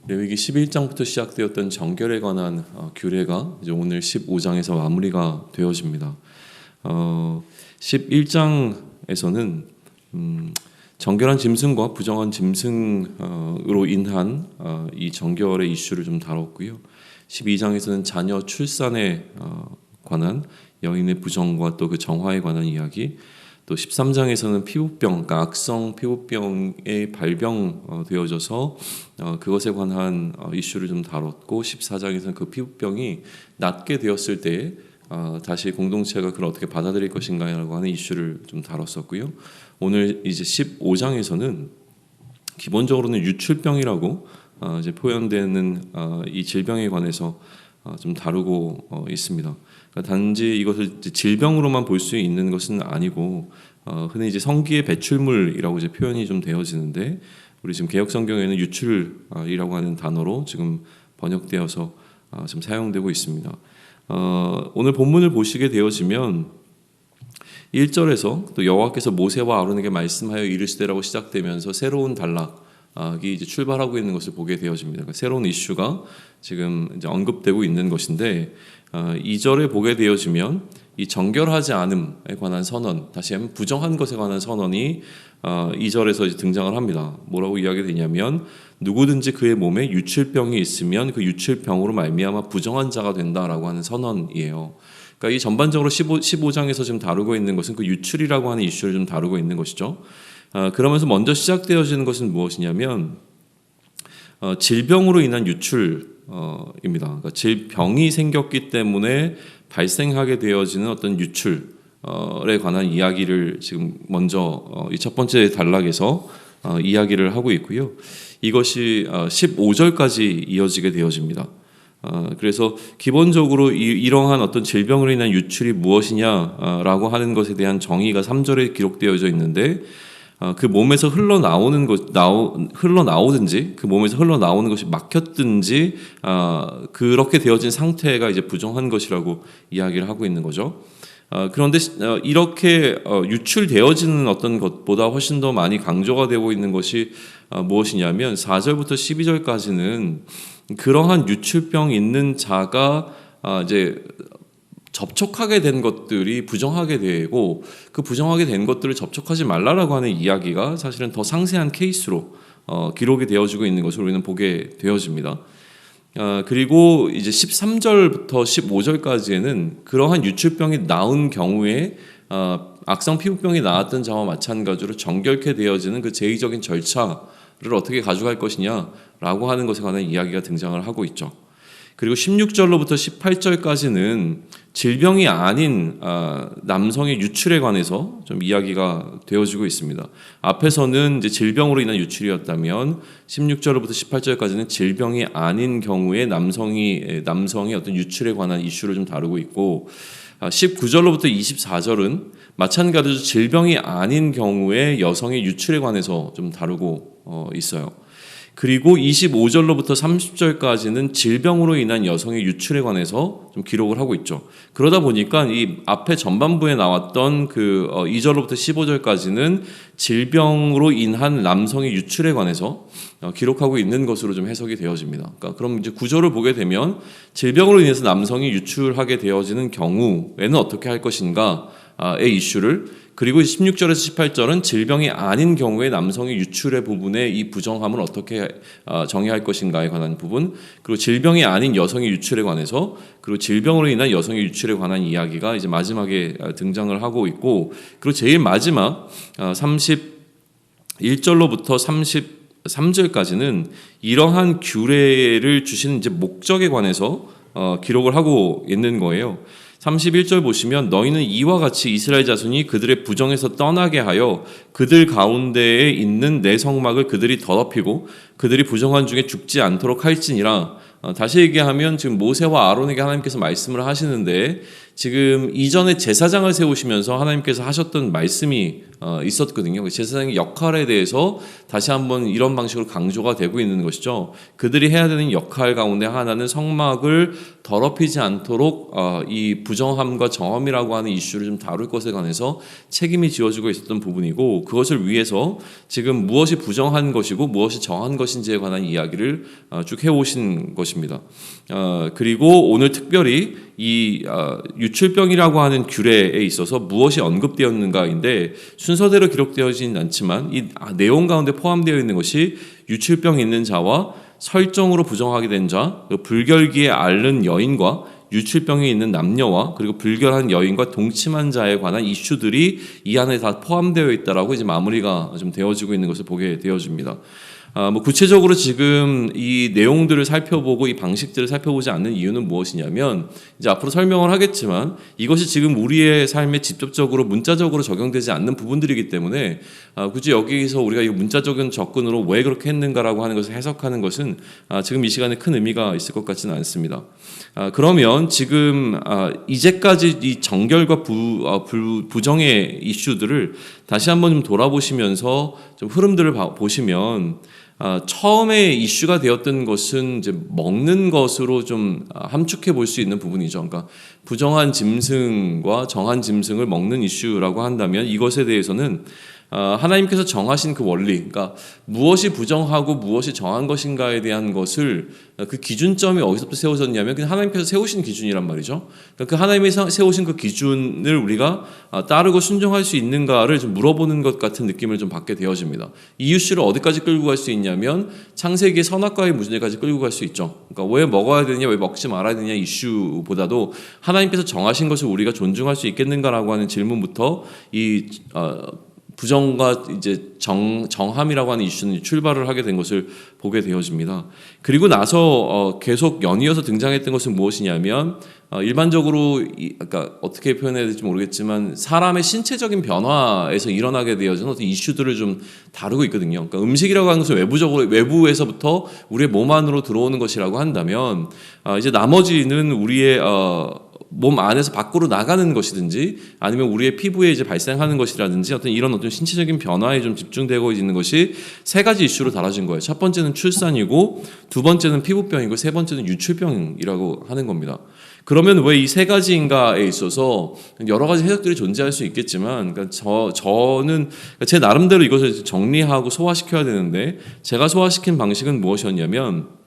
레위기 11장부터 시작되었던 정결에 관한 규례가 이제 오늘 15장에서 마무리가 되어집니다. 11장에서는 정결한 짐승과 부정한 짐승으로 인한 이 정결의 이슈를 좀 다뤘고요. 12장에서는 자녀 출산에 관한 여인의 부정과 또 그 정화에 관한 이야기, 또 13장에서는 피부병, 그러니까 악성 피부병에 발병되어져서 그것에 관한 이슈를 좀 다뤘고, 14장에서는 그 피부병이 낫게 되었을 때 다시 공동체가 그걸 어떻게 받아들일 것인가라고 하는 이슈를 좀 다뤘었고요. 오늘 이제 15장에서는 기본적으로는 유출병이라고 이제 표현되는 이 질병에 관해서 좀 다루고 있습니다. 그러니까 단지 이것을 질병으로만 볼 수 있는 것은 아니고 흔히 이제 성기의 배출물이라고 이제 표현이 좀 되어지는데, 우리 지금 개역 성경에는 유출이라고 하는 단어로 지금 번역되어서 좀 사용되고 있습니다. 오늘 본문을 보시게 되어지면 1절에서 또 여호와께서 모세와 아론에게 말씀하여 이르시되라고 시작되면서 새로운 단락이 이제 출발하고 있는 것을 보게 되어집니다. 그러니까 새로운 이슈가 지금 이제 언급되고 있는 것인데, 2절에 보게 되어지면 이 정결하지 않음에 관한 선언, 다시 한번 부정한 것에 관한 선언이 2절에서 이제 등장을 합니다. 뭐라고 이야기되냐면, 누구든지 그의 몸에 유출병이 있으면 그 유출병으로 말미암아 부정한 자가 된다라고 하는 선언이에요. 그러니까 이 전반적으로 15장에서 지금 다루고 있는 것은 그 유출이라고 하는 이슈를 좀 다루고 있는 것이죠. 그러면서 먼저 시작되어지는 것은 무엇이냐면 질병으로 인한 유출입니다. 그러니까 질병이 생겼기 때문에 발생하게 되어지는 어떤 유출에 관한 이야기를 지금 먼저 이 첫 번째 단락에서 이야기를 하고 있고요. 이것이 15절까지 이어지게 되어집니다. 그래서 기본적으로 이러한 어떤 질병으로 인한 유출이 무엇이냐라고 하는 것에 대한 정의가 3절에 기록되어져 있는데, 그 몸에서 흘러나오든지 그 몸에서 흘러나오는 것이 막혔든지 그렇게 되어진 상태가 이제 부정한 것이라고 이야기를 하고 있는 거죠. 그런데 이렇게 유출되어지는 어떤 것보다 훨씬 더 많이 강조가 되고 있는 것이 무엇이냐면 4절부터 12절까지는 그러한 유출병 있는 자가 이제 접촉하게 된 것들이 부정하게 되고, 그 부정하게 된 것들을 접촉하지 말라라고 하는 이야기가 사실은 더 상세한 케이스로 기록이 되어지고 있는 것을 우리는 보게 되어집니다. 그리고 이제 13절부터 15절까지에는 그러한 유출병이 나온 경우에 악성 피부병이 나왔던 자와 마찬가지로 정결케 되어지는 그 제의적인 절차를 어떻게 가져갈 것이냐라고 하는 것에 관한 이야기가 등장을 하고 있죠. 그리고 16절로부터 18절까지는 질병이 아닌 남성의 유출에 관해서 좀 이야기가 되어지고 있습니다. 앞에서는 이제 질병으로 인한 유출이었다면 16절로부터 18절까지는 질병이 아닌 경우에 남성의 어떤 유출에 관한 이슈를 좀 다루고 있고, 19절로부터 24절은 마찬가지로 질병이 아닌 경우에 여성의 유출에 관해서 좀 다루고 있어요. 그리고 25절로부터 30절까지는 질병으로 인한 여성의 유출에 관해서 좀 기록을 하고 있죠. 그러다 보니까 이 앞에 전반부에 나왔던 그 2절로부터 15절까지는 질병으로 인한 남성의 유출에 관해서 기록하고 있는 것으로 좀 해석이 되어집니다. 그러니까 그럼 이제 구조를 보게 되면 질병으로 인해서 남성이 유출하게 되어지는 경우에는 어떻게 할 것인가의 이슈를, 그리고 16절에서 18절은 질병이 아닌 경우에 남성의 유출의 부분의 이 부정함을 어떻게 정의할 것인가에 관한 부분, 그리고 질병이 아닌 여성의 유출에 관해서, 그리고 질병으로 인한 여성의 유출에 관한 이야기가 이제 마지막에 등장을 하고 있고, 그리고 제일 마지막 31절로부터 33절까지는 이러한 규례를 주시는 이제 목적에 관해서 기록을 하고 있는 거예요. 31절 보시면, 너희는 이와 같이 이스라엘 자손이 그들의 부정에서 떠나게 하여 그들 가운데에 있는 내 성막을 그들이 더럽히고 그들이 부정한 중에 죽지 않도록 할지니라. 다시 얘기하면 지금 모세와 아론에게 하나님께서 말씀을 하시는데, 지금 이전에 제사장을 세우시면서 하나님께서 하셨던 말씀이 있었거든요. 제사장의 역할에 대해서 다시 한번 이런 방식으로 강조가 되고 있는 것이죠. 그들이 해야 되는 역할 가운데 하나는 성막을 더럽히지 않도록 이 부정함과 정함이라고 하는 이슈를 좀 다룰 것에 관해서 책임이 지어지고 있었던 부분이고, 그것을 위해서 지금 무엇이 부정한 것이고 무엇이 정한 것인지에 관한 이야기를 쭉 해오신 것입니다. 그리고 오늘 특별히 이 유출병이라고 하는 규례에 있어서 무엇이 언급되었는가인데, 순서대로 기록되어지진 않지만 이 내용 가운데 포함되어 있는 것이 유출병이 있는 자와 설정으로 부정하게 된 자, 불결기에 앓는 여인과 유출병이 있는 남녀와 그리고 불결한 여인과 동침한 자에 관한 이슈들이 이 안에 다 포함되어 있다라고 이제 마무리가 좀 되어지고 있는 것을 보게 되어집니다. 구체적으로 지금 이 내용들을 살펴보고 이 방식들을 살펴보지 않는 이유는 무엇이냐면, 이제 앞으로 설명을 하겠지만 이것이 지금 우리의 삶에 직접적으로 문자적으로 적용되지 않는 부분들이기 때문에 굳이 여기서 우리가 이 문자적인 접근으로 왜 그렇게 했는가라고 하는 것을 해석하는 것은 지금 이 시간에 큰 의미가 있을 것 같지는 않습니다. 그러면 지금 이제까지 이 정결과 부정의 이슈들을 다시 한번 좀 돌아보시면서 좀 흐름들을 보시면, 처음에 이슈가 되었던 것은 이제 먹는 것으로 좀 함축해 볼 수 있는 부분이죠. 그러니까 부정한 짐승과 정한 짐승을 먹는 이슈라고 한다면, 이것에 대해서는 하나님께서 정하신 그 원리, 그러니까 무엇이 부정하고 무엇이 정한 것인가에 대한 것을, 그 기준점이 어디서부터 세워졌냐면 그냥 하나님께서 세우신 기준이란 말이죠. 그러니까 그 하나님이 세우신 그 기준을 우리가 따르고 순종할 수 있는가를 좀 물어보는 것 같은 느낌을 좀 받게 되어집니다. 이 이슈를 어디까지 끌고 갈 수 있냐면 창세기의 선악과의 문제까지 끌고 갈 수 있죠. 그러니까 왜 먹어야 되느냐, 왜 먹지 말아야 되느냐 이슈보다도 하나님께서 정하신 것을 우리가 존중할 수 있겠는가라고 하는 질문부터 이 부정과 이제 정함이라고 하는 이슈는 출발을 하게 된 것을 보게 되어집니다. 그리고 나서 계속 연이어서 등장했던 것은 무엇이냐면, 일반적으로 그러니까 어떻게 표현해야 될지 모르겠지만 사람의 신체적인 변화에서 일어나게 되어지는 어떤 이슈들을 좀 다루고 있거든요. 그러니까 음식이라고 하는 것은 외부에서부터 우리의 몸 안으로 들어오는 것이라고 한다면, 이제 나머지는 우리의 몸 안에서 밖으로 나가는 것이든지 아니면 우리의 피부에 이제 발생하는 것이라든지 어떤 이런 어떤 신체적인 변화에 좀 집중되고 있는 것이 세 가지 이슈로 다뤄진 거예요. 첫 번째는 출산이고, 두 번째는 피부병이고, 세 번째는 유출병이라고 하는 겁니다. 그러면 왜 이 세 가지인가에 있어서 여러 가지 해석들이 존재할 수 있겠지만, 그러니까 저는 제 나름대로 이것을 정리하고 소화시켜야 되는데, 제가 소화시킨 방식은 무엇이었냐면,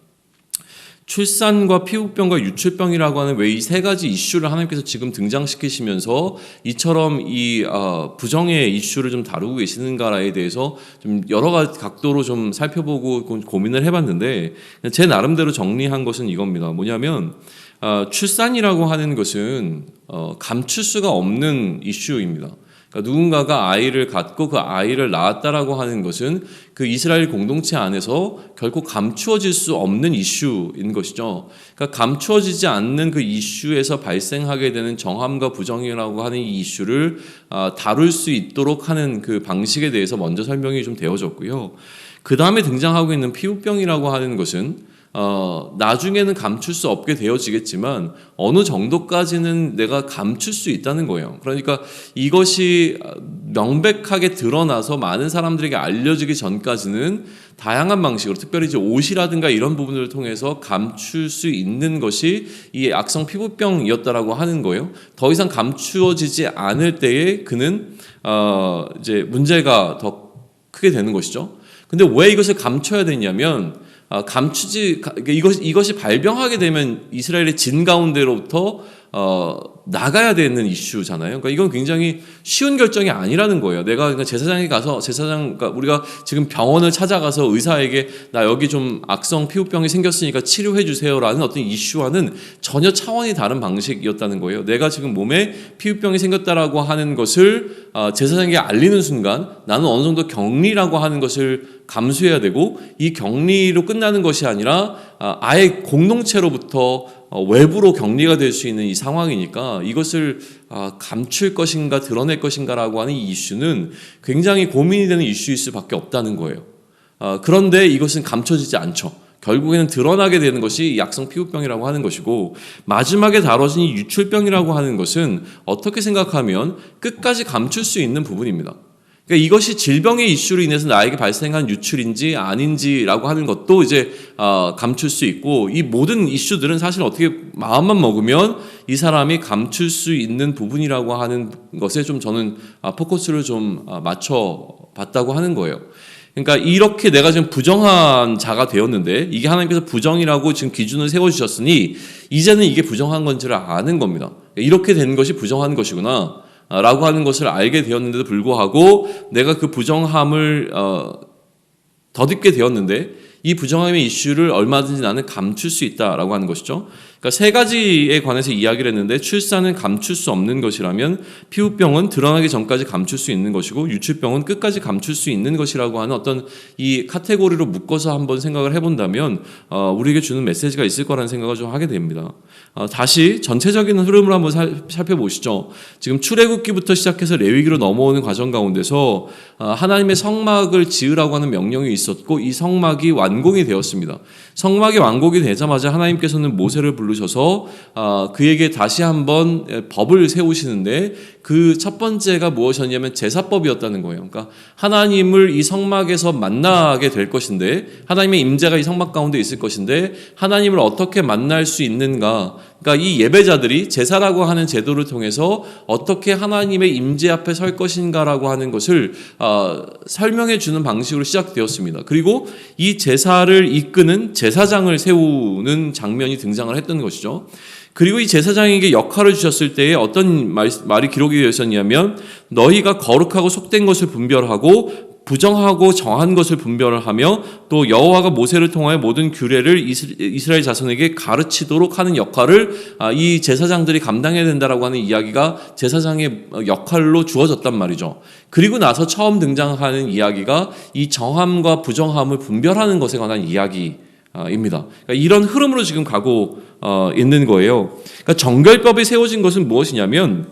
출산과 피부병과 유출병이라고 하는 왜 이 세 가지 이슈를 하나님께서 지금 등장시키시면서 이처럼 이 부정의 이슈를 좀 다루고 계시는가에 대해서 좀 여러 가지 각도로 좀 살펴보고 고민을 해봤는데, 제 나름대로 정리한 것은 이겁니다. 뭐냐면 출산이라고 하는 것은 감출 수가 없는 이슈입니다. 그러니까 누군가가 아이를 갖고 그 아이를 낳았다라고 하는 것은 그 이스라엘 공동체 안에서 결코 감추어질 수 없는 이슈인 것이죠. 그러니까 감추어지지 않는 그 이슈에서 발생하게 되는 정함과 부정이라고 하는 이 이슈를 다룰 수 있도록 하는 그 방식에 대해서 먼저 설명이 좀 되어졌고요. 그 다음에 등장하고 있는 피부병이라고 하는 것은 나중에는 감출 수 없게 되어지겠지만 어느 정도까지는 내가 감출 수 있다는 거예요. 그러니까 이것이 명백하게 드러나서 많은 사람들에게 알려지기 전까지는 다양한 방식으로, 특별히 이제 옷이라든가 이런 부분들을 통해서 감출 수 있는 것이 이 악성 피부병이었다라고 하는 거예요. 더 이상 감추어지지 않을 때에 그는 이제 문제가 더 크게 되는 것이죠. 근데 왜 이것을 감춰야 되냐면, 이것이 발병하게 되면 이스라엘의 진 가운데로부터 나가야 되는 이슈잖아요. 그러니까 이건 굉장히 쉬운 결정이 아니라는 거예요. 내가 그러니까 제사장에 가서 그러니까 우리가 지금 병원을 찾아가서 의사에게 나 여기 좀 악성 피부병이 생겼으니까 치료해 주세요라는 어떤 이슈와는 전혀 차원이 다른 방식이었다는 거예요. 내가 지금 몸에 피부병이 생겼다라고 하는 것을 제사장에게 알리는 순간 나는 어느 정도 격리라고 하는 것을 감수해야 되고, 이 격리로 끝나는 것이 아니라 아예 공동체로부터 외부로 격리가 될 수 있는 이 상황이니까 이것을 감출 것인가 드러낼 것인가라고 하는 이 이슈는 굉장히 고민이 되는 이슈일 수밖에 없다는 거예요. 그런데 이것은 감춰지지 않죠. 결국에는 드러나게 되는 것이 약성 피부병이라고 하는 것이고, 마지막에 다뤄진 이 유출병이라고 하는 것은 어떻게 생각하면 끝까지 감출 수 있는 부분입니다. 그러니까 이것이 질병의 이슈로 인해서 나에게 발생한 유출인지 아닌지라고 하는 것도 이제 감출 수 있고, 이 모든 이슈들은 사실 어떻게 마음만 먹으면 이 사람이 감출 수 있는 부분이라고 하는 것에 좀 저는 포커스를 좀 맞춰 봤다고 하는 거예요. 그러니까 이렇게 내가 지금 부정한 자가 되었는데, 이게 하나님께서 부정이라고 지금 기준을 세워주셨으니 이제는 이게 부정한 건지를 아는 겁니다. 이렇게 된 것이 부정한 것이구나 라고 하는 것을 알게 되었는데도 불구하고 내가 그 부정함을 덧입게 되었는데, 이 부정함의 이슈를 얼마든지 나는 감출 수 있다라고 하는 것이죠. 그러니까 세 가지에 관해서 이야기를 했는데, 출산은 감출 수 없는 것이라면 피부병은 드러나기 전까지 감출 수 있는 것이고, 유출병은 끝까지 감출 수 있는 것이라고 하는 어떤 이 카테고리로 묶어서 한번 생각을 해본다면 우리에게 주는 메시지가 있을 거라는 생각을 좀 하게 됩니다. 다시 전체적인 흐름을 한번 살펴보시죠. 지금 출애굽기부터 시작해서 레위기로 넘어오는 과정 가운데서 하나님의 성막을 지으라고 하는 명령이 있었고, 이 성막이 완공이 되었습니다. 성막이 완공이 되자마자 하나님께서는 모세를 부르셔서 그에게 다시 한번 법을 세우시는데, 그 첫 번째가 무엇이었냐면 제사법이었다는 거예요. 그러니까 하나님을 이 성막에서 만나게 될 것인데, 하나님의 임재가 이 성막 가운데 있을 것인데, 하나님을 어떻게 만날 수 있는가, 그러니까 이 예배자들이 제사라고 하는 제도를 통해서 어떻게 하나님의 임재 앞에 설 것인가라고 하는 것을 설명해 주는 방식으로 시작되었습니다. 그리고 이 제사를 이끄는 제사장을 세우는 장면이 등장을 했던 것이죠. 그리고 이 제사장에게 역할을 주셨을 때에 어떤 말이 기록이 되어 있었냐면, 너희가 거룩하고 속된 것을 분별하고 부정하고 정한 것을 분별을 하며, 또 여호와가 모세를 통하여 모든 규례를 이스라엘 자손에게 가르치도록 하는 역할을 이 제사장들이 감당해야 된다라고 하는 이야기가 제사장의 역할로 주어졌단 말이죠. 그리고 나서 처음 등장하는 이야기가 이 정함과 부정함을 분별하는 것에 관한 이야기입니다. 그러니까 이런 흐름으로 지금 가고 있는 거예요. 그러니까 정결법이 세워진 것은 무엇이냐면,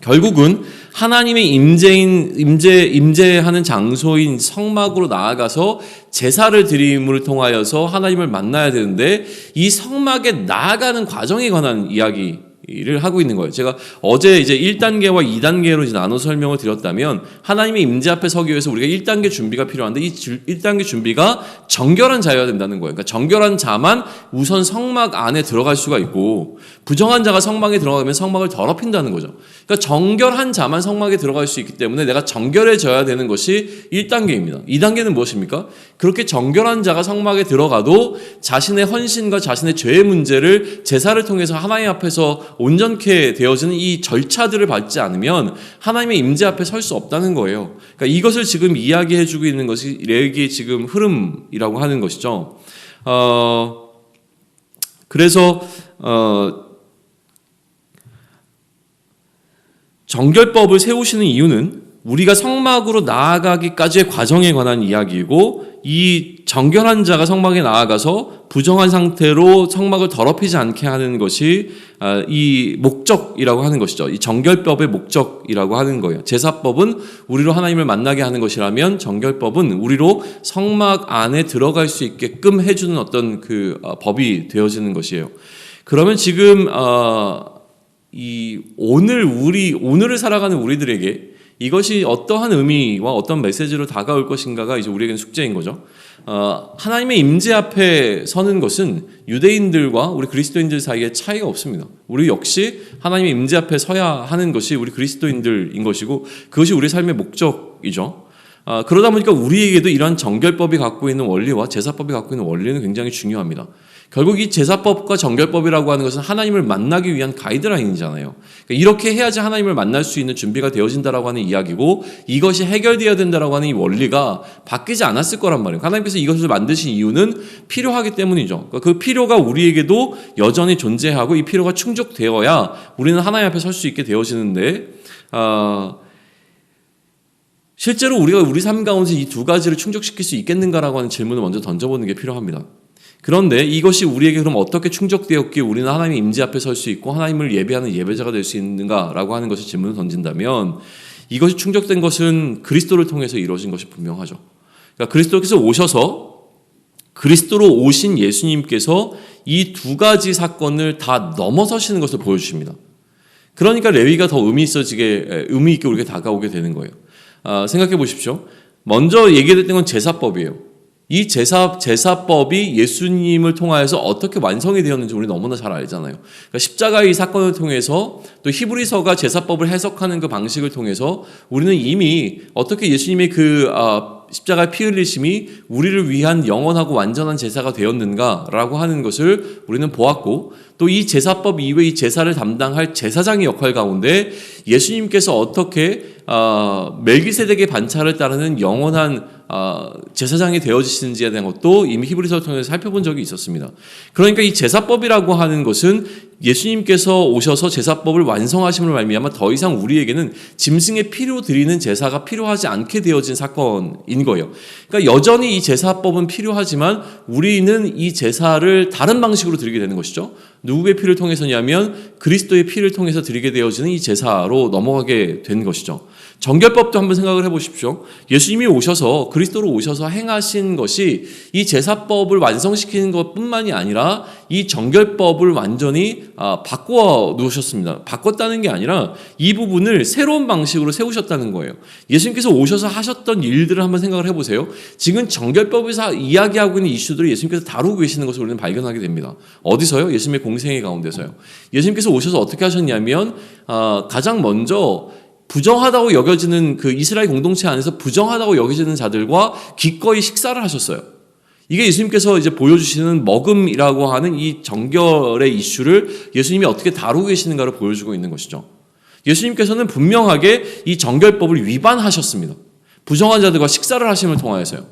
결국은 하나님의 임재하는 장소인 성막으로 나아가서 제사를 드림을 통하여서 하나님을 만나야 되는데, 이 성막에 나아가는 과정에 관한 이야기를 하고 있는 거예요. 제가 어제 이제 1단계와 2단계로 이제 나눠 설명을 드렸다면, 하나님의 임재 앞에 서기 위해서 우리가 1단계 준비가 필요한데, 이 1단계 준비가 정결한 자여야 된다는 거예요. 그러니까 정결한 자만 우선 성막 안에 들어갈 수가 있고, 부정한 자가 성막에 들어가면 성막을 더럽힌다는 거죠. 그러니까 정결한 자만 성막에 들어갈 수 있기 때문에 내가 정결해져야 되는 것이 1단계입니다. 2단계는 무엇입니까? 그렇게 정결한 자가 성막에 들어가도 자신의 헌신과 자신의 죄의 문제를 제사를 통해서 하나님 앞에서 온전케 되어지는 이 절차들을 밟지 않으면 하나님의 임재 앞에 설 수 없다는 거예요. 그러니까 이것을 지금 이야기해주고 있는 것이 레위기의 지금 흐름이라고 하는 것이죠. 그래서 정결법을 세우시는 이유는 우리가 성막으로 나아가기까지의 과정에 관한 이야기이고, 이 정결한 자가 성막에 나아가서 부정한 상태로 성막을 더럽히지 않게 하는 것이 이 목적이라고 하는 것이죠. 이 정결법의 목적이라고 하는 거예요. 제사법은 우리로 하나님을 만나게 하는 것이라면, 정결법은 우리로 성막 안에 들어갈 수 있게끔 해주는 어떤 그 법이 되어지는 것이에요. 그러면 지금 오늘을 살아가는 우리들에게 이것이 어떠한 의미와 어떤 메시지로 다가올 것인가가 이제 우리에게는 숙제인 거죠. 하나님의 임재 앞에 서는 것은 유대인들과 우리 그리스도인들 사이에 차이가 없습니다. 우리 역시 하나님의 임재 앞에 서야 하는 것이 우리 그리스도인들인 것이고, 그것이 우리 삶의 목적이죠. 그러다 보니까 우리에게도 이러한 정결법이 갖고 있는 원리와 제사법이 갖고 있는 원리는 굉장히 중요합니다. 결국 이 제사법과 정결법이라고 하는 것은 하나님을 만나기 위한 가이드라인이잖아요. 그러니까 이렇게 해야지 하나님을 만날 수 있는 준비가 되어진다라고 하는 이야기고, 이것이 해결되어야 된다라고 하는 이 원리가 바뀌지 않았을 거란 말이에요. 하나님께서 이것을 만드신 이유는 필요하기 때문이죠. 그러니까 그 필요가 우리에게도 여전히 존재하고, 이 필요가 충족되어야 우리는 하나님 앞에 설 수 있게 되어지는데, 실제로 우리가 우리 삶 가운데 이 두 가지를 충족시킬 수 있겠는가라고 하는 질문을 먼저 던져보는 게 필요합니다. 그런데 이것이 우리에게 그럼 어떻게 충족되었기에 우리는 하나님의 임재 앞에 설 수 있고 하나님을 예배하는 예배자가 될 수 있는가라고 하는 것을 질문을 던진다면, 이것이 충족된 것은 그리스도를 통해서 이루어진 것이 분명하죠. 그러니까 그리스도께서 오셔서 그리스도로 오신 예수님께서 이 두 가지 사건을 다 넘어서시는 것을 보여주십니다. 그러니까 레위가 더 의미 있게 우리에게 다가오게 되는 거예요. 생각해 보십시오. 먼저 얘기했던 건 제사법이에요. 이 제사법이 예수님을 통하여서 어떻게 완성이 되었는지 우리 너무나 잘 알잖아요. 그러니까 십자가의 사건을 통해서 또 히브리서가 제사법을 해석하는 그 방식을 통해서 우리는 이미 어떻게 예수님의 십자가의 피 흘리심이 우리를 위한 영원하고 완전한 제사가 되었는가라고 하는 것을 우리는 보았고, 또 이 제사법 이외의 이 제사를 담당할 제사장의 역할 가운데 예수님께서 어떻게 멜기세덱의 반차를 따르는 영원한 제사장이 되어지시는지에 대한 것도 이미 히브리서를 통해서 살펴본 적이 있었습니다. 그러니까 이 제사법이라고 하는 것은 예수님께서 오셔서 제사법을 완성하심으로 말미암아 더 이상 우리에게는 짐승의 피로 드리는 제사가 필요하지 않게 되어진 사건인 거예요. 그러니까 여전히 이 제사법은 필요하지만 우리는 이 제사를 다른 방식으로 드리게 되는 것이죠. 누구의 피를 통해서냐면 그리스도의 피를 통해서 드리게 되어지는 이 제사로 넘어가게 된 것이죠. 정결법도 한번 생각을 해보십시오. 예수님이 오셔서 그리스도로 오셔서 행하신 것이 이 제사법을 완성시키는 것뿐만이 아니라 이 정결법을 완전히 바꾸어 놓으셨습니다. 바꿨다는 게 아니라 이 부분을 새로운 방식으로 세우셨다는 거예요. 예수님께서 오셔서 하셨던 일들을 한번 생각을 해보세요. 지금 정결법에서 이야기하고 있는 이슈들을 예수님께서 다루고 계시는 것을 우리는 발견하게 됩니다. 어디서요? 예수님의 공생애 가운데서요. 예수님께서 오셔서 어떻게 하셨냐면 가장 먼저 부정하다고 여겨지는 그 이스라엘 공동체 안에서 부정하다고 여겨지는 자들과 기꺼이 식사를 하셨어요. 이게 예수님께서 이제 보여주시는 먹음이라고 하는 이 정결의 이슈를 예수님이 어떻게 다루고 계시는가를 보여주고 있는 것이죠. 예수님께서는 분명하게 이 정결법을 위반하셨습니다. 부정한 자들과 식사를 하심을 통하여서요.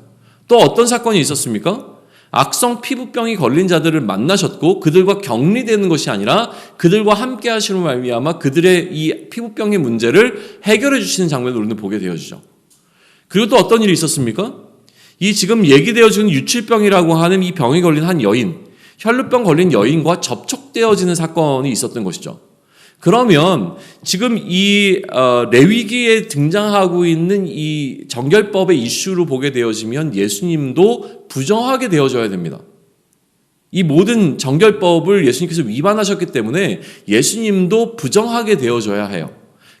또 어떤 사건이 있었습니까? 악성 피부병이 걸린 자들을 만나셨고 그들과 격리되는 것이 아니라 그들과 함께 하시는 말미암아 그들의 이 피부병의 문제를 해결해 주시는 장면을 우리는 보게 되어지죠. 그리고 또 어떤 일이 있었습니까? 이 지금 얘기되어지는 유칠병이라고 하는 이 병이 걸린 한 여인, 혈루병 걸린 여인과 접촉되어지는 사건이 있었던 것이죠. 그러면 지금 이 레위기에 등장하고 있는 이 정결법의 이슈로 보게 되어지면 예수님도 부정하게 되어져야 됩니다. 이 모든 정결법을 예수님께서 위반하셨기 때문에 예수님도 부정하게 되어져야 해요.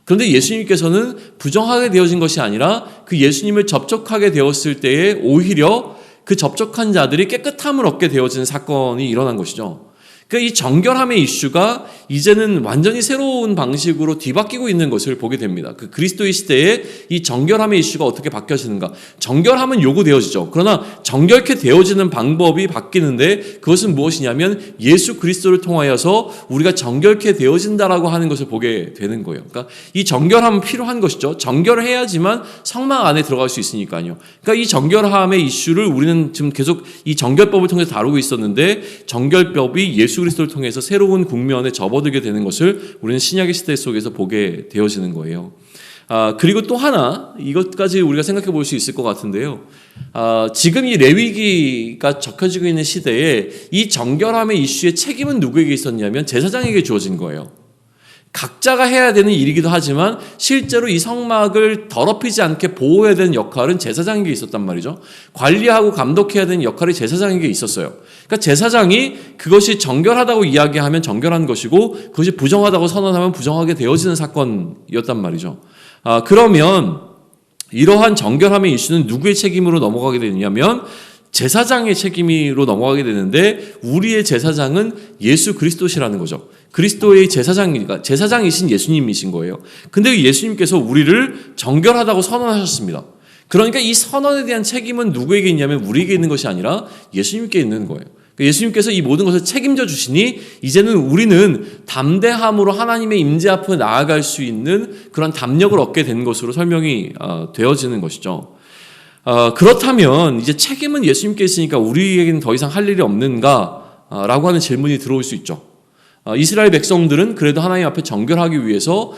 그런데 예수님께서는 부정하게 되어진 것이 아니라 그 예수님을 접촉하게 되었을 때에 오히려 그 접촉한 자들이 깨끗함을 얻게 되어지는 사건이 일어난 것이죠. 그러니까 이 정결함의 이슈가 이제는 완전히 새로운 방식으로 뒤바뀌고 있는 것을 보게 됩니다. 그 그리스도의 시대에 이 정결함의 이슈가 어떻게 바뀌어지는가? 정결함은 요구되어지죠. 그러나 정결케 되어지는 방법이 바뀌는데 그것은 무엇이냐면 예수 그리스도를 통하여서 우리가 정결케 되어진다라고 하는 것을 보게 되는 거예요. 그러니까 이 정결함은 필요한 것이죠. 정결을 해야지만 성막 안에 들어갈 수 있으니까요. 그러니까 이 정결함의 이슈를 우리는 지금 계속 이 정결법을 통해서 다루고 있었는데 정결법이 예수 그리스도를 통해서 새로운 국면에 접어들게 되는 것을 우리는 신약의 시대 속에서 보게 되어지는 거예요. 그리고 또 하나 이것까지 우리가 생각해 볼 수 있을 것 같은데요. 지금 이 레위기가 적혀지고 있는 시대에 이 정결함의 이슈의 책임은 누구에게 있었냐면 제사장에게 주어진 거예요. 각자가 해야 되는 일이기도 하지만 실제로 이 성막을 더럽히지 않게 보호해야 되는 역할은 제사장에게 있었단 말이죠. 관리하고 감독해야 되는 역할이 제사장에게 있었어요. 그러니까 제사장이 그것이 정결하다고 이야기하면 정결한 것이고 그것이 부정하다고 선언하면 부정하게 되어지는 사건이었단 말이죠. 그러면 이러한 정결함의 이슈는 누구의 책임으로 넘어가게 되느냐면 제사장의 책임으로 넘어가게 되는데 우리의 제사장은 예수 그리스도시라는 거죠. 그리스도의 제사장이신 예수님이신 거예요. 근데 예수님께서 우리를 정결하다고 선언하셨습니다. 그러니까 이 선언에 대한 책임은 누구에게 있냐면 우리에게 있는 것이 아니라 예수님께 있는 거예요. 예수님께서 이 모든 것을 책임져 주시니 이제는 우리는 담대함으로 하나님의 임재 앞에 나아갈 수 있는 그런 담력을 얻게 된 것으로 설명이 되어지는 것이죠. 그렇다면 이제 책임은 예수님께 있으니까 우리에게는 더 이상 할 일이 없는가? 라고 하는 질문이 들어올 수 있죠. 이스라엘 백성들은 그래도 하나님 앞에 정결하기 위해서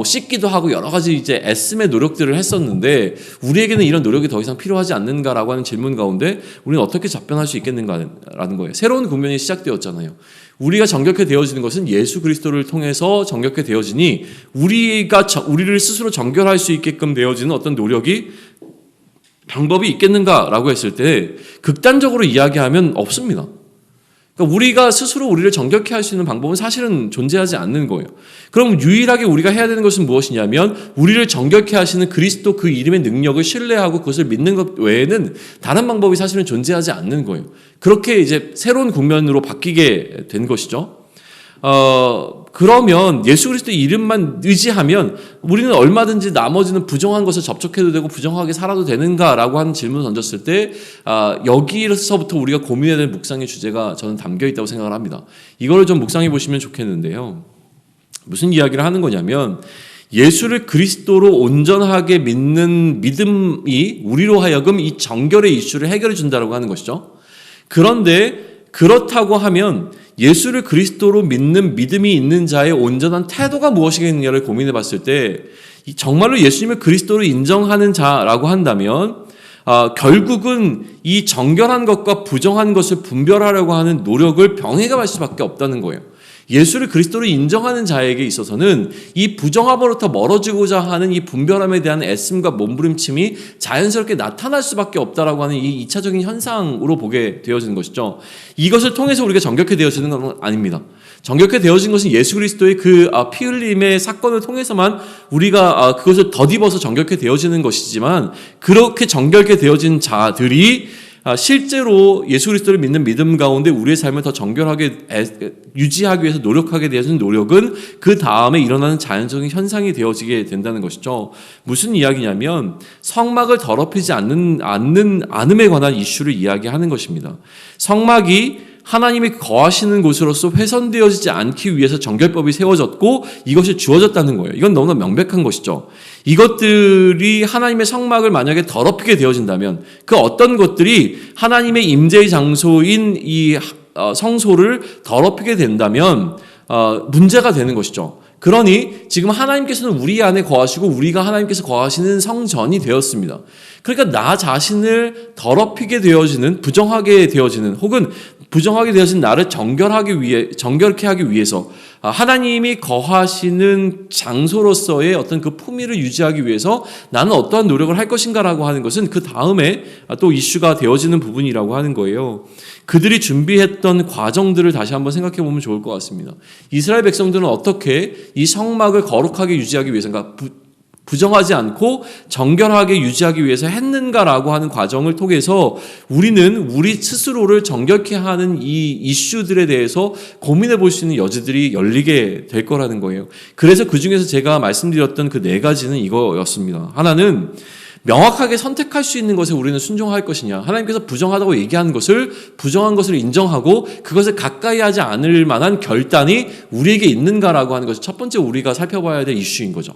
씻기도 하고 여러 가지 이제 애씀의 노력들을 했었는데 우리에게는 이런 노력이 더 이상 필요하지 않는가라고 하는 질문 가운데 우리는 어떻게 답변할 수 있겠는가라는 거예요. 새로운 국면이 시작되었잖아요. 우리가 정결케 되어지는 것은 예수 그리스도를 통해서 정결케 되어지니 우리를 스스로 정결할 수 있게끔 되어지는 어떤 노력이 방법이 있겠는가라고 했을 때 극단적으로 이야기하면 없습니다. 그러니까 우리가 스스로 우리를 정결케 할 수 있는 방법은 사실은 존재하지 않는 거예요. 그럼 유일하게 우리가 해야 되는 것은 무엇이냐면 우리를 정결케 하시는 그리스도 그 이름의 능력을 신뢰하고 그것을 믿는 것 외에는 다른 방법이 사실은 존재하지 않는 거예요. 그렇게 이제 새로운 국면으로 바뀌게 된 것이죠. 그러면 예수 그리스도의 이름만 의지하면 우리는 얼마든지 나머지는 부정한 것을 접촉해도 되고 부정하게 살아도 되는가라고 하는 질문을 던졌을 때 여기서부터 우리가 고민해야 될 묵상의 주제가 저는 담겨 있다고 생각을 합니다. 이거를 좀 묵상해 보시면 좋겠는데요. 무슨 이야기를 하는 거냐면 예수를 그리스도로 온전하게 믿는 믿음이 우리로 하여금 이 정결의 이슈를 해결해 준다고 하는 것이죠. 그런데 그렇다고 하면 예수를 그리스도로 믿는 믿음이 있는 자의 온전한 태도가 무엇이겠느냐를 고민해 봤을 때 정말로 예수님을 그리스도로 인정하는 자라고 한다면 결국은 이 정결한 것과 부정한 것을 분별하려고 하는 노력을 병행해갈 수밖에 없다는 거예요. 예수를 그리스도로 인정하는 자에게 있어서는 이 부정함으로부터 멀어지고자 하는 이 분별함에 대한 애씀과 몸부림침이 자연스럽게 나타날 수밖에 없다라고 하는 이 2차적인 현상으로 보게 되어지는 것이죠. 이것을 통해서 우리가 정결케 되어지는 건 아닙니다. 정결케 되어진 것은 예수 그리스도의 그 피 흘림의 사건을 통해서만 우리가 그것을 덧입어서 정결케 되어지는 것이지만 그렇게 정결케 되어진 자들이 실제로 예수 그리스도를 믿는 믿음 가운데 우리의 삶을 더 정결하게 유지하기 위해서 노력하게 되어진 노력은 그 다음에 일어나는 자연적인 현상이 되어지게 된다는 것이죠. 무슨 이야기냐면 성막을 더럽히지 않음에 관한 이슈를 이야기하는 것입니다. 성막이 하나님이 거하시는 곳으로서 훼손되어지지 않기 위해서 정결법이 세워졌고 이것이 주어졌다는 거예요. 이건 너무나 명백한 것이죠. 이것들이 하나님의 성막을 만약에 더럽히게 되어진다면 그 어떤 것들이 하나님의 임재의 장소인 이 성소를 더럽히게 된다면 문제가 되는 것이죠. 그러니 지금 하나님께서는 우리 안에 거하시고 우리가 하나님께서 거하시는 성전이 되었습니다. 그러니까 나 자신을 더럽히게 되어지는 부정하게 되어지는 혹은 부정하게 되어진 나를 정결케 하기 위해서 하나님이 거하시는 장소로서의 어떤 그 품위를 유지하기 위해서 나는 어떠한 노력을 할 것인가라고 하는 것은 그 다음에 또 이슈가 되어지는 부분이라고 하는 거예요. 그들이 준비했던 과정들을 다시 한번 생각해 보면 좋을 것 같습니다. 이스라엘 백성들은 어떻게 이 성막을 거룩하게 유지하기 위해서인가 부정하지 않고 정결하게 유지하기 위해서 했는가라고 하는 과정을 통해서 우리는 우리 스스로를 정결케 하는 이 이슈들에 대해서 고민해 볼 수 있는 여지들이 열리게 될 거라는 거예요. 그래서 그 중에서 제가 말씀드렸던 그 4가지는 이거였습니다. 하나는 명확하게 선택할 수 있는 것에 우리는 순종할 것이냐. 하나님께서 부정하다고 얘기하는 것을 부정한 것을 인정하고 그것을 가까이 하지 않을 만한 결단이 우리에게 있는가라고 하는 것이 첫 번째 우리가 살펴봐야 될 이슈인 거죠.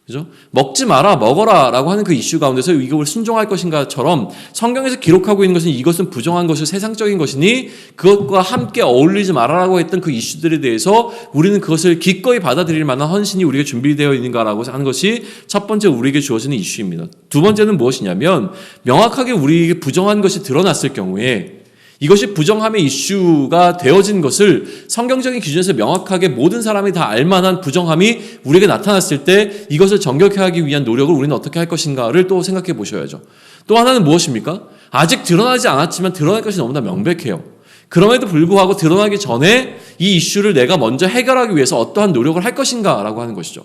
그죠? 먹지 마라, 먹어라 라고 하는 그 이슈 가운데서 이걸 순종할 것인가처럼 성경에서 기록하고 있는 것은 이것은 부정한 것이 세상적인 것이니 그것과 함께 어울리지 말아라고 했던 그 이슈들에 대해서 우리는 그것을 기꺼이 받아들일 만한 헌신이 우리에게 준비되어 있는가라고 하는 것이 첫 번째 우리에게 주어지는 이슈입니다. 두 번째는 무엇이냐면 명확하게 우리에게 부정한 것이 드러났을 경우에 이것이 부정함의 이슈가 되어진 것을 성경적인 기준에서 명확하게 모든 사람이 다 알만한 부정함이 우리에게 나타났을 때 이것을 정결케 하기 위한 노력을 우리는 어떻게 할 것인가를 또 생각해 보셔야죠. 또 하나는 무엇입니까? 아직 드러나지 않았지만 드러날 것이 너무나 명백해요. 그럼에도 불구하고 드러나기 전에 이 이슈를 내가 먼저 해결하기 위해서 어떠한 노력을 할 것인가라고 하는 것이죠.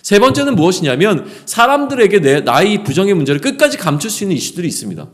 세 번째는 무엇이냐면 사람들에게 나의 부정의 문제를 끝까지 감출 수 있는 이슈들이 있습니다.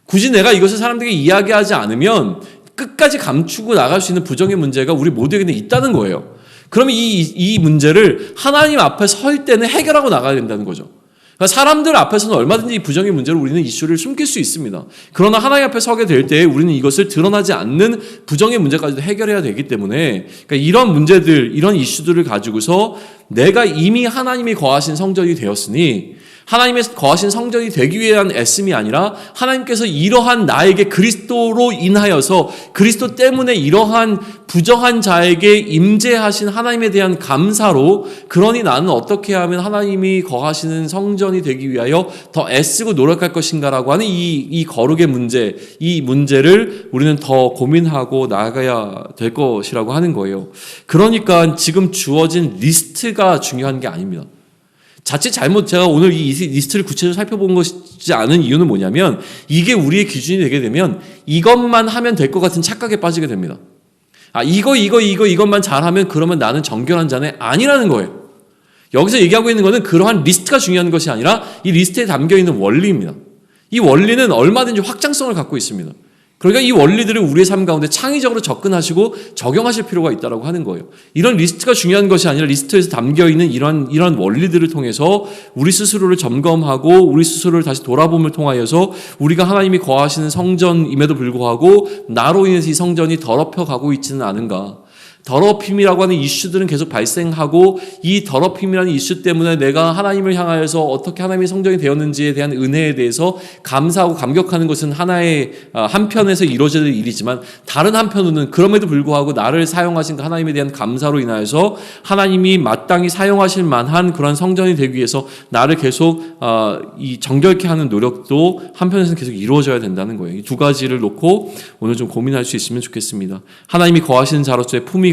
굳이 내가 이것을 사람들에게 이야기하지 않으면 끝까지 감추고 나갈 수 있는 부정의 문제가 우리 모두에게는 있다는 거예요. 그러면 이 문제를 하나님 앞에 설 때는 해결하고 나가야 된다는 거죠. 그러니까 사람들 앞에서는 얼마든지 이 부정의 문제를 우리는 이슈를 숨길 수 있습니다. 그러나 하나님 앞에 서게 될 때 우리는 이것을 드러나지 않는 부정의 문제까지도 해결해야 되기 때문에 그러니까 이런 문제들, 이런 이슈들을 가지고서 내가 이미 하나님이 거하신 성전이 되었으니 하나님의 거하신 성전이 되기 위한 애씀이 아니라 하나님께서 이러한 나에게 그리스도로 인하여서 그리스도 때문에 이러한 부정한 자에게 임재하신 하나님에 대한 감사로 그러니 나는 어떻게 하면 하나님이 거하시는 성전이 되기 위하여 더 애쓰고 노력할 것인가라고 하는 이 거룩의 문제, 이 문제를 우리는 더 고민하고 나아가야 될 것이라고 하는 거예요. 그러니까 지금 주어진 리스트가 중요한 게 아닙니다. 자칫 잘못 제가 오늘 이 리스트를 구체적으로 살펴본 것이지 않은 이유는 뭐냐면 이게 우리의 기준이 되게 되면 이것만 하면 될 것 같은 착각에 빠지게 됩니다. 이것만 잘하면 그러면 나는 정결한 자네 아니라는 거예요. 여기서 얘기하고 있는 것은 그러한 리스트가 중요한 것이 아니라 이 리스트에 담겨 있는 원리입니다. 이 원리는 얼마든지 확장성을 갖고 있습니다. 그러니까 이 원리들을 우리의 삶 가운데 창의적으로 접근하시고 적용하실 필요가 있다고 하는 거예요. 이런 리스트가 중요한 것이 아니라 리스트에서 담겨있는 이런 원리들을 통해서 우리 스스로를 점검하고 우리 스스로를 다시 돌아봄을 통하여서 우리가 하나님이 거하시는 성전임에도 불구하고 나로 인해서 이 성전이 더럽혀 가고 있지는 않은가. 더럽힘이라고 하는 이슈들은 계속 발생하고 이 더럽힘이라는 이슈 때문에 내가 하나님을 향하여서 어떻게 하나님의 성전이 되었는지에 대한 은혜에 대해서 감사하고 감격하는 것은 하나의 한편에서 이루어질 일이지만 다른 한편으로는 그럼에도 불구하고 나를 사용하신 그 하나님에 대한 감사로 인하여서 하나님이 마땅히 사용하실 만한 그런 성전이 되기 위해서 나를 계속 이 정결케 하는 노력도 한편에서는 계속 이루어져야 된다는 거예요. 이 두 가지를 놓고 오늘 좀 고민할 수 있으면 좋겠습니다. 하나님이 거하시는 자로서의 품위가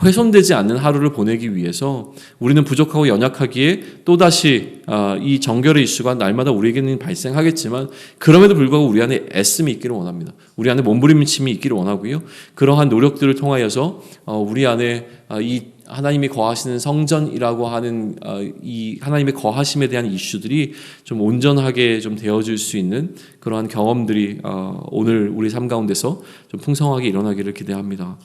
훼손되지 않는 하루를 보내기 위해서 우리는 부족하고 연약하기에 또다시 이 정결의 이슈가 날마다 우리에게는 발생하겠지만 그럼에도 불구하고 우리 안에 애씀이 있기를 원합니다. 우리 안에 몸부림침이 있기를 원하고요. 그러한 노력들을 통하여서 우리 안에 이 하나님이 거하시는 성전이라고 하는 이 하나님의 거하심에 대한 이슈들이 좀 온전하게 좀 되어질 수 있는 그러한 경험들이 오늘 우리 삶 가운데서 좀 풍성하게 일어나기를 기대합니다.